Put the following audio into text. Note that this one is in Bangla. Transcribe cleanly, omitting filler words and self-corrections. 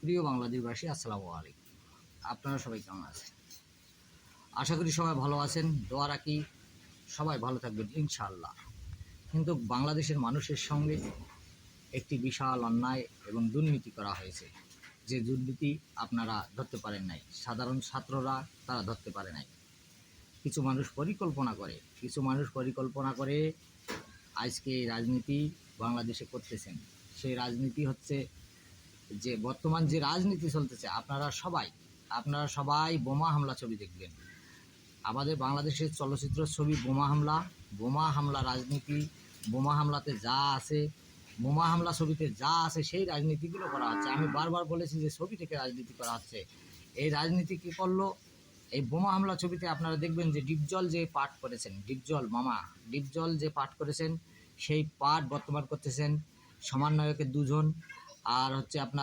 প্রিয় বাংলাদেশবাসী, আসসালামু আলাইকুম। আপনারা সবাই কেমন আছেন? আশা করি সবাই ভালো আছেন। দোয়া রাখি সবাই ভালো থাকবেন ইনশাআল্লাহ। কিন্তু বাংলাদেশের মানুষের সঙ্গে একটি বিশাল অন্যায় এবং দুর্নীতি করা হয়েছে, যে দুর্নীতি আপনারা ধরতে পারেন নাই, সাধারণ ছাত্ররা তারা ধরতে পারে নাই। কিছু মানুষ পরিকল্পনা করে আজকে এই রাজনীতি বাংলাদেশে করতেছেন। সেই রাজনীতি হচ্ছে যে বর্তমান যে রাজনীতি চলতেছে, আপনারা সবাই বোমা হামলা ছবি দেখবেন। আমাদের বাংলাদেশের চলচ্চিত্র ছবি বোমা হামলা রাজনীতি, বোমা হামলাতে যা আছে, বোমা হামলা ছবিতে যা আছে সেই রাজনীতিগুলো করা হচ্ছে। আমি বারবার বলেছি যে ছবি থেকে রাজনীতি করা হচ্ছে। এই রাজনীতি কী করলো? এই বোমা হামলা ছবিতে আপনারা দেখবেন যে ডিপজল যে পাঠ করেছেন, ডিপজল যে পাঠ করেছেন, সেই পাঠ বর্তমান করতেছেন সমন্বয়কের দুজন, আর হচ্ছে আপনার